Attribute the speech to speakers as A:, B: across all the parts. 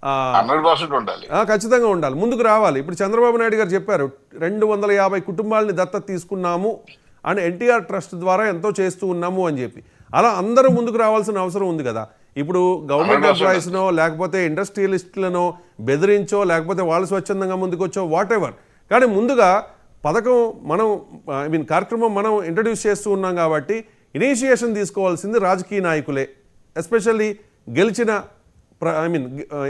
A: 100% ఉండాలి,
B: ఖచ్చితంగా ఉండాలి, ముందుకు రావాలి. ఇప్పుడు చంద్రబాబు నాయుడు గారు చెప్పారు 250 కుటుంబాలని దత్తత తీసుకున్నాము అని, ఎన్టీఆర్ ట్రస్ట్ ద్వారా ఎంతో చేస్తూ ఉన్నాము అని చెప్పి. అలా అందరూ ముందుకు రావాల్సిన అవసరం ఉంది కదా. ఇప్పుడు గవర్నమెంట్ ఎంప్లాయీస్నో లేకపోతే ఇండస్ట్రియలిస్టులనో బెదిరించో లేకపోతే వాళ్ళు స్వచ్ఛందంగా ముందుకొచ్చో వాట్ ఎవర్, కానీ ముందుగా పథకం మనం కార్యక్రమం మనం ఇంట్రడ్యూస్ చేస్తూ ఉన్నాం కాబట్టి ఇనిషియేషన్ తీసుకోవాల్సింది రాజకీయ నాయకులే, ఎస్పెషల్లీ గెలిచిన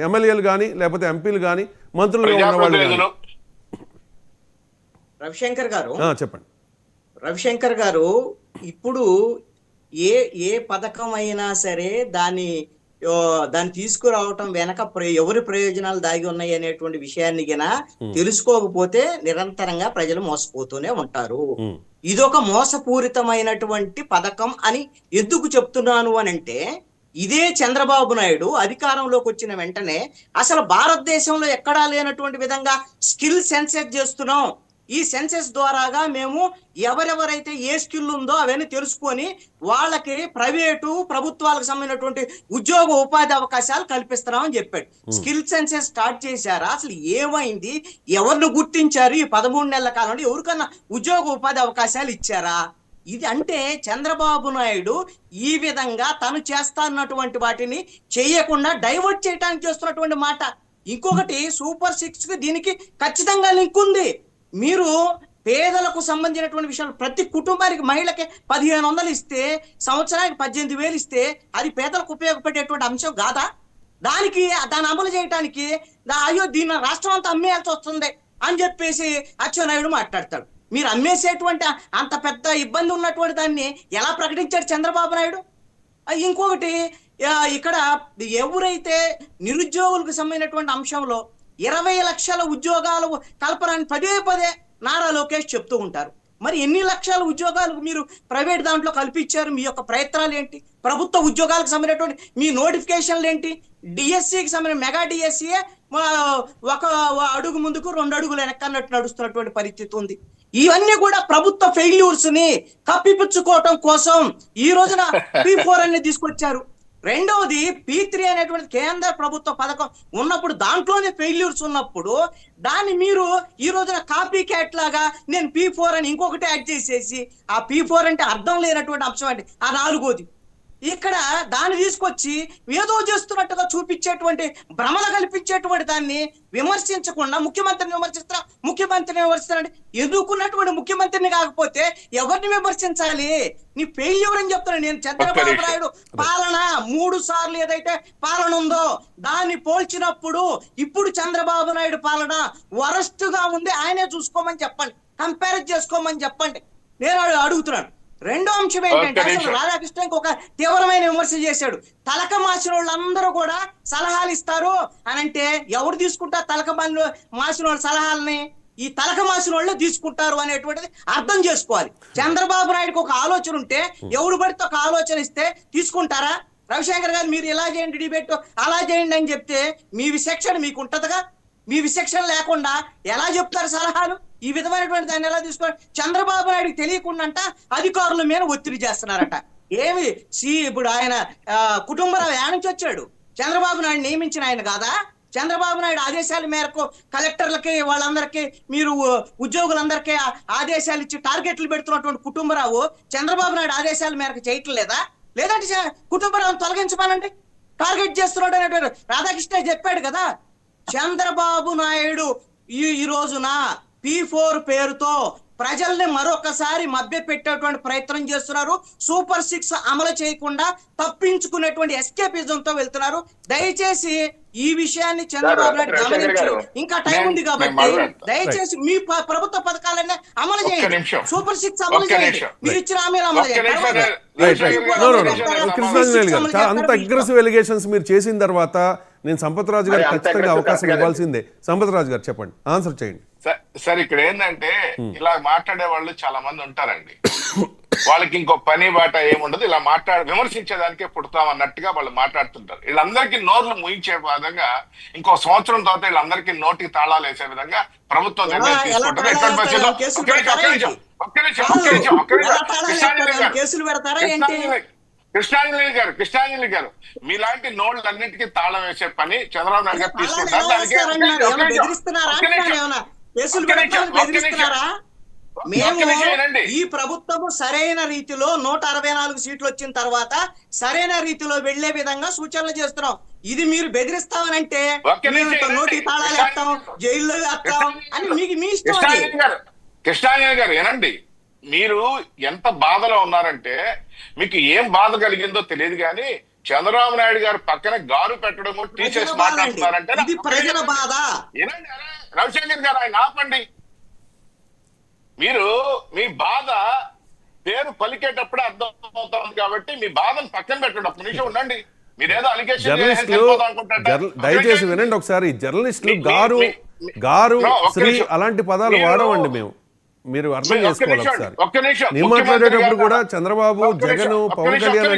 B: ఎమ్మెల్యేలు కానీ లేకపోతే ఎంపీలు కానీ మంత్రులుగా ఉన్నవాళ్ళు.
C: రవిశంకర్ గారు
B: చెప్పండి.
C: రవిశంకర్ గారు, ఇప్పుడు ఏ పథకం అయినా సరే దాన్ని తీసుకురావటం వెనక ఎవరి ప్రయోజనాలు దాగి ఉన్నాయి అనేటువంటి విషయాన్ని గినా తెలుసుకోకపోతే నిరంతరంగా ప్రజలు మోసపోతూనే ఉంటారు. ఇదొక మోసపూరితమైనటువంటి పథకం అని ఎందుకు చెప్తున్నాను అని అంటే, ఇదే చంద్రబాబు నాయుడు అధికారంలోకి వచ్చిన వెంటనే అసలు భారతదేశంలో ఎక్కడా లేనటువంటి విధంగా స్కిల్ సెన్సెస్ చేస్తున్నాం. ఈ సెన్సెస్ ద్వారాగా మేము ఎవరెవరైతే ఏ స్కిల్ ఉందో అవన్నీ తెలుసుకొని వాళ్ళకి ప్రైవేటు ప్రభుత్వాలకు సంబంధించినటువంటి ఉద్యోగ ఉపాధి అవకాశాలు కల్పిస్తున్నామని చెప్పాడు. స్కిల్ సెన్సెస్ స్టార్ట్ చేశారా? అసలు ఏమైంది? ఎవరిని గుర్తించారు? ఈ 13 నెలల కాలంలో ఎవరికన్నా ఉద్యోగ ఉపాధి అవకాశాలు ఇచ్చారా? ఇది అంటే చంద్రబాబు నాయుడు ఈ విధంగా తను చేస్తున్నటువంటి వాటిని చేయకుండా డైవర్ట్ చేయడానికి చేస్తున్నటువంటి మాట. ఇంకొకటి సూపర్ 6 కి దీనికి ఖచ్చితంగా లింక్ ఉంది. మీరు పేదలకు సంబంధించినటువంటి విషయాలు, ప్రతి కుటుంబానికి మహిళకి 1500 ఇస్తే, సంవత్సరానికి 18,000 ఇస్తే అది పేదలకు ఉపయోగపడేటువంటి అంశం కాదా? దాన్ని అమలు చేయడానికి అయ్యో దీన్ని రాష్ట్రం అంతా అమ్మేయాల్సి వస్తుంది అని చెప్పేసి అచ్చెన్నాయుడు మాట్లాడతాడు. మీరు అమ్మేసేటువంటి అంత పెద్ద ఇబ్బంది ఉన్నటువంటి దాన్ని ఎలా ప్రకటించాడు చంద్రబాబు నాయుడు? ఇంకొకటి, ఇక్కడ ఎవరైతే నిరుద్యోగులకు సంబంధించినటువంటి అంశంలో 20 లక్షల ఉద్యోగాలు కల్పనని పదే పదే నారా లోకేష్ చెప్తూ ఉంటారు. మరి ఎన్ని లక్షల ఉద్యోగాలు మీరు ప్రైవేట్ దాంట్లో కల్పించారు? మీ యొక్క ప్రయత్నాలు ఏంటి? ప్రభుత్వ ఉద్యోగాలకు సంబంధించినటువంటి మీ నోటిఫికేషన్లు ఏంటి? డిఎస్సికి సంబంధించిన మెగా డిఎస్సియే ఒక అడుగు ముందుకు 2 అడుగులు వెనక్కన్నట్టు నడుస్తున్నటువంటి పరిస్థితి ఉంది. ఇవన్నీ కూడా ప్రభుత్వ ఫెయిల్యూర్స్ ని కప్పిపుచ్చుకోవటం కోసం ఈ రోజున P4 అన్ని తీసుకొచ్చారు. రెండవది P3 అనేటువంటి కేంద్ర ప్రభుత్వ పథకం ఉన్నప్పుడు దాంట్లోనే ఫెయిల్యూర్స్ ఉన్నప్పుడు దాన్ని మీరు ఈ రోజున కాపీ క్యాట్ లాగా నేను P4 అని ఇంకొకటి యాడ్ చేసేసి, ఆ P4 అంటే అర్థం లేనటువంటి అంశం అంటే ఆ 4వది ఇక్కడ దాన్ని తీసుకొచ్చి ఏదో చేస్తున్నట్టుగా చూపించేటువంటి భ్రమలు కల్పించేటువంటి దాన్ని విమర్శించకుండా ముఖ్యమంత్రిని విమర్శిస్తారంటే ఎదుర్కొన్నటువంటి ముఖ్యమంత్రిని కాకపోతే ఎవరిని విమర్శించాలి? నీ ఫెయిల్యూర్ అని చెప్తున్నాను నేను. చంద్రబాబు నాయుడు పాలన 3 సార్లు ఏదైతే పాలన ఉందో దాన్ని పోల్చినప్పుడు ఇప్పుడు చంద్రబాబు నాయుడు పాలన వరస్ట్ గా ఉంది. ఆయనే చూసుకోమని చెప్పండి, కంపేర్ చేసుకోమని చెప్పండి, నేను అడుగుతున్నాను. రెండో అంశం ఏంటంటే, అసలు రాధాకృష్ణకి ఒక తీవ్రమైన విమర్శ చేశాడు. తలక మాసిన వాళ్ళందరూ కూడా సలహాలు ఇస్తారు అని అంటే ఎవరు తీసుకుంటారు తలక మాసిన వాళ్ళ సలహాలని? ఈ తలక మాసిన వాళ్ళు తీసుకుంటారు అనేటువంటిది అర్థం చేసుకోవాలి. చంద్రబాబు నాయుడుకి ఒక ఆలోచన ఉంటే ఎవరు పడితే ఒక ఆలోచన ఇస్తే తీసుకుంటారా? రవిశంకర్ గారు మీరు ఇలా చేయండి, డిబేట్ అలా చేయండి అని చెప్తే మీ విచక్షణ మీకు ఉంటదిగా. మీ విచక్షణ లేకుండా ఎలా చెప్తారు సలహాలు? ఈ విధమైనటువంటి దాన్ని ఎలా తీసుకోవాలి? చంద్రబాబు నాయుడుకి తెలియకుండా అధికారుల మీద ఒత్తిడి చేస్తున్నారట. ఏమి ఇప్పుడు ఆయన కుటుంబరావు యాడ్ నుంచి వచ్చాడు? చంద్రబాబు నాయుడు నియమించిన ఆయన కాదా? చంద్రబాబు నాయుడు ఆదేశాల మేరకు కలెక్టర్లకి వాళ్ళందరికీ మీరు ఉద్యోగులందరికీ ఆదేశాలు ఇచ్చి టార్గెట్లు పెడుతున్నటువంటి కుటుంబరావు చంద్రబాబు నాయుడు ఆదేశాల మేరకు చేయటం లేదా? లేదంటే కుటుంబరావుని తొలగించమనండి, టార్గెట్ చేస్తున్నాడు అనేటువంటి రాధాకృష్ణ చెప్పాడు కదా. చంద్రబాబు నాయుడు ఈ రోజున P4 పేరుతో ప్రజల్ని మరొకసారి మభ్య పెట్టేటువంటి ప్రయత్నం చేస్తున్నారు. సూపర్ 6 అమలు చేయకుండా తప్పించుకునేటువంటి ఎస్కేపిజంతో వెళ్తున్నారు. దయచేసి ఈ విషయాన్ని చంద్రబాబు నాయుడు గమనించి, ఇంకా టైం ఉంది కాబట్టి దయచేసి మీ ప్రభుత్వ పథకాలన్నీ అమలు చేయండి. సూపర్ 6 అమలు చేయండి. మీరు ఇచ్చిన హామీలు అమలు చేయండి.
B: అంత అగ్రెసివ్ ఎలిగేషన్స్ మీరు చేసిన తర్వాత నేను సంపత్ రాజు గారు ఖచ్చితంగా అవకాశం ఇవ్వాల్సిందే. సంపత్ రాజు గారు చెప్పండి, ఆన్సర్ చేయండి.
A: సార్ ఇక్కడ ఏంటంటే ఇలా మాట్లాడే వాళ్ళు చాలా మంది ఉంటారండి. వాళ్ళకి ఇంకో పని బాట ఏముండదు, ఇలా విమర్శించేదానికే పుడతాం అన్నట్టుగా వాళ్ళు మాట్లాడుతుంటారు. వీళ్ళందరికీ నోర్లు ముయించే విధంగా ఇంకో సంవత్సరం తర్వాత వీళ్ళందరికీ నోటికి తాళాలు వేసే విధంగా ప్రభుత్వం నిర్ణయం తీసుకుంటుంది. కృష్ణాంజలి గారు మీలాంటి నోళ్ళన్నిటికీ తాళం వేసే పని చంద్రబాబు నాయుడు గారు తీసుకుంటారు. దానికి
C: ఏమైనా బెదిరిస్తున్నారా ఏమైనా కేసులు పెడతామని బెదిరిస్తున్నారా? మేము ఈ ప్రభుత్వము సరైన రీతిలో 164 సీట్లు వచ్చిన తర్వాత సరైన రీతిలో వెళ్లే విధంగా సూచనలు చేస్తున్నాం. ఇది మీరు బెదిరిస్తామనంటే నోటికి తాళాలు వేస్తాం, జైల్లో వేస్తాం అని మీకు మీ ఇష్టం.
A: కృష్ణాంజలి గారు ఏనండి, మీరు ఎంత బాధలో ఉన్నారంటే మీకు ఏం బాధ కలిగిందో తెలియదు కానీ చంద్రబాబు నాయుడు గారు పక్కన గారు పెట్టడం కూడా టీచర్స్ మాట్లాడుతున్నారంటే
C: ఇది ప్రజల బాధ.
A: ఏనండి, రవిశంకర్ గారు ఆయన ఆపండి. మీరు మీ బాధ పేరు పలికేటప్పుడే అర్థం అవుతుంది కాబట్టి మీ బాధను పక్కన పెట్టండి. ఒక్క నిమిషం ఉండండి. మీరేదో
B: జర్నలిస్టులు దయచేసి వినండి ఒకసారి. జర్నలిస్టులు గారు శ్రీ అలాంటి పదాలు వాడమండి. మేము మీరు అర్థం చేసుకోవాలి ఒకసారి.
A: ఒక్క నిమిషం
B: నేను మాట్లాడేటప్పుడు కూడా చంద్రబాబు, జగన్, పవన్ కళ్యాణ్